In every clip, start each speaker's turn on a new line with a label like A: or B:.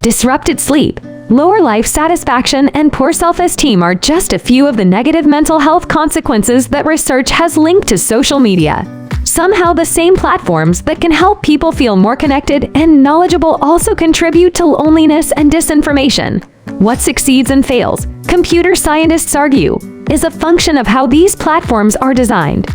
A: Disrupted sleep, lower life satisfaction, and poor self-esteem are just a few of the negative mental health consequences that research has linked to social media. Somehow, the same platforms that can help people feel more connected and knowledgeable also contribute to loneliness and disinformation. What succeeds and fails, computer scientists argue, is a function of how these platforms are designed.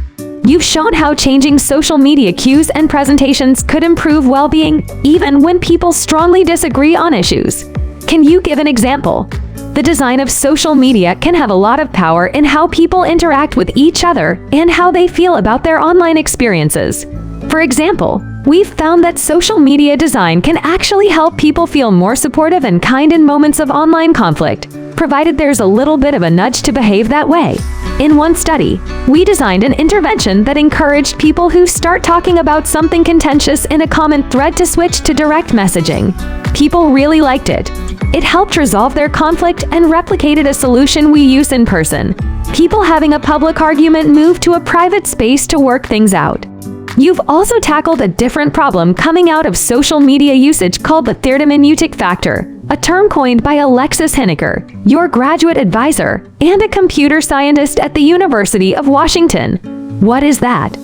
A: You've shown how changing social media cues and presentations could improve well-being, even when people strongly disagree on issues. Can you give an example? The design of social media can have a lot of power in how people interact with each other and how they feel about their online experiences. For example, we've found that social media design can actually help people feel more supportive and kind in moments of online conflict, provided there's a little bit of a nudge to behave that way. In one study, we designed an intervention that encouraged people who start talking about something contentious in a common thread to switch to direct messaging. People really liked it. It helped resolve their conflict and replicated a solution we use in person. People having a public argument moved to a private space to work things out. You've also tackled a different problem coming out of social media usage called the thermodynamic factor, a term coined by Alexis Hineker, your graduate advisor, and a computer scientist at the University of Washington. What is that?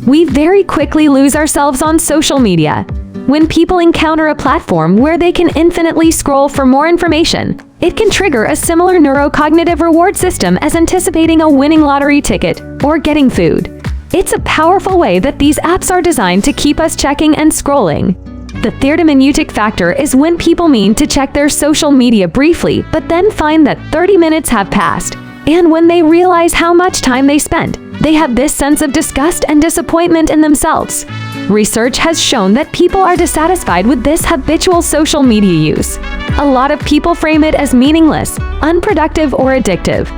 A: We very quickly lose ourselves on social media. When people encounter a platform where they can infinitely scroll for more information, it can trigger a similar neurocognitive reward system as anticipating a winning lottery ticket or getting food. It's a powerful way that these apps are designed to keep us checking and scrolling. The thermodynamic factor is when people mean to check their social media briefly but then find that 30 minutes have passed, and when they realize how much time they spent, they have this sense of disgust and disappointment in themselves. Research has shown that people are dissatisfied with this habitual social media use. A lot of people frame it as meaningless, unproductive, or addictive.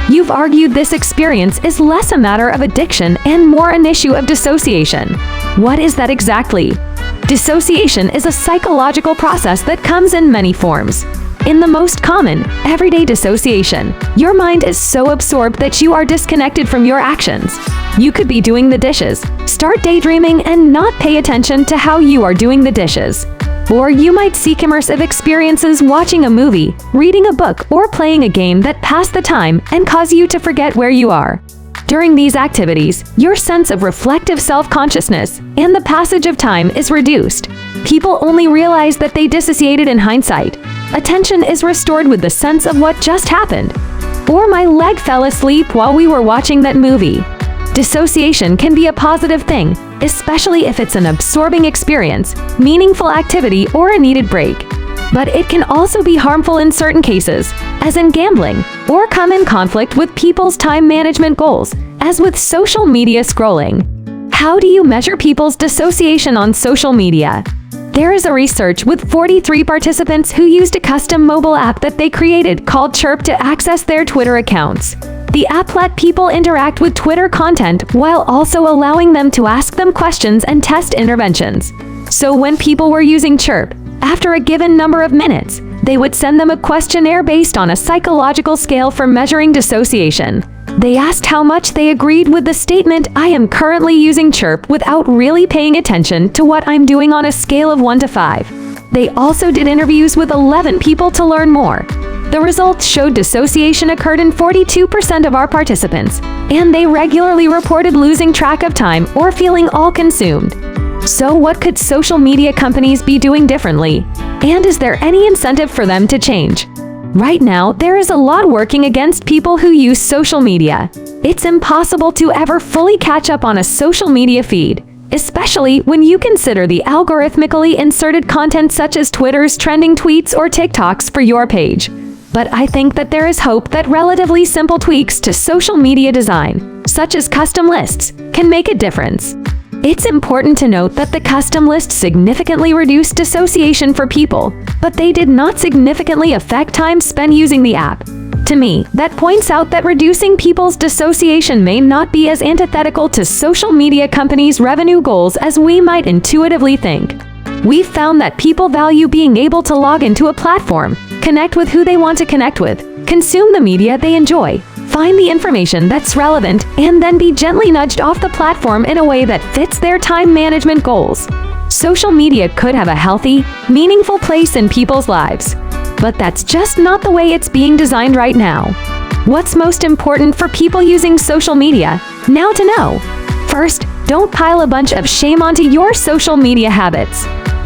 A: You've argued this experience is less a matter of addiction and more an issue of dissociation. What is that exactly? Dissociation is a psychological process that comes in many forms. In the most common, everyday dissociation, your mind is so absorbed that you are disconnected from your actions. You could be doing the dishes, start daydreaming, and not pay attention to how you are doing the dishes. Or you might seek immersive experiences watching a movie, reading a book, or playing a game that pass the time and cause you to forget where you are. During these activities, your sense of reflective self-consciousness and the passage of time is reduced. People only realize that they dissociated in hindsight. Attention is restored with the sense of what just happened. Or my leg fell asleep while we were watching that movie. Dissociation can be a positive thing, especially if it's an absorbing experience, meaningful activity, or a needed break. But it can also be harmful in certain cases, as in gambling, or come in conflict with people's time management goals, as with social media scrolling. How do you measure people's dissociation on social media? There is a research with 43 participants who used a custom mobile app that they created called Chirp to access their Twitter accounts. The app let people interact with Twitter content while also allowing them to ask them questions and test interventions. So when people were using Chirp, after a given number of minutes, they would send them a questionnaire based on a psychological scale for measuring dissociation. They asked how much they agreed with the statement, "I am currently using Chirp," without really paying attention to what I'm doing on a scale of 1 to 5. They also did interviews with 11 people to learn more. The results showed dissociation occurred in 42% of our participants, and they regularly reported losing track of time or feeling all-consumed. So what could social media companies be doing differently? And is there any incentive for them to change? Right now, there is a lot working against people who use social media. It's impossible to ever fully catch up on a social media feed, especially when you consider the algorithmically inserted content such as Twitter's trending tweets or TikToks for your page. But I think that there is hope that relatively simple tweaks to social media design, such as custom lists, can make a difference. It's important to note that the custom list significantly reduced dissociation for people, but they did not significantly affect time spent using the app. To me, that points out that reducing people's dissociation may not be as antithetical to social media companies' revenue goals as we might intuitively think. We've found that people value being able to log into a platform, connect with who they want to connect with, consume the media they enjoy, find the information that's relevant, and then be gently nudged off the platform in a way that fits their time management goals. Social media could have a healthy, meaningful place in people's lives. But that's just not the way it's being designed right now. What's most important for people using social media? Now to know. First, don't pile a bunch of shame onto your social media habits.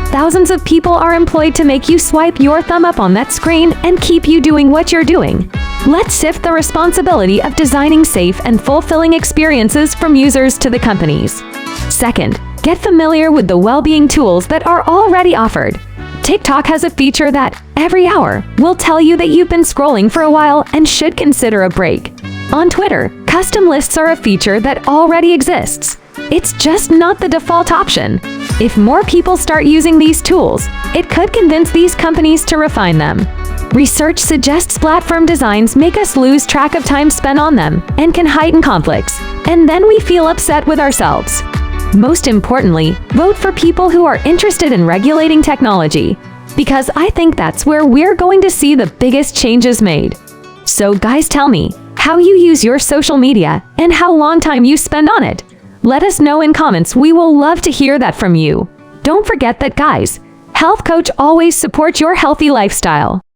A: Thousands of people are employed to make you swipe your thumb up on that screen and keep you doing what you're doing. Let's shift the responsibility of designing safe and fulfilling experiences from users to the companies. Second, get familiar with the well-being tools that are already offered. TikTok has a feature that, every hour, will tell you that you've been scrolling for a while and should consider a break. On Twitter, custom lists are a feature that already exists. It's just not the default option. If more people start using these tools, it could convince these companies to refine them. Research suggests platform designs make us lose track of time spent on them and can heighten conflicts, and then we feel upset with ourselves. Most importantly, vote for people who are interested in regulating technology, because I think that's where we're going to see the biggest changes made. So guys, tell me, how you use your social media and how long time you spend on it. Let us know in comments. We will love to hear that from you. Don't forget that, guys, Health Coach always supports your healthy lifestyle.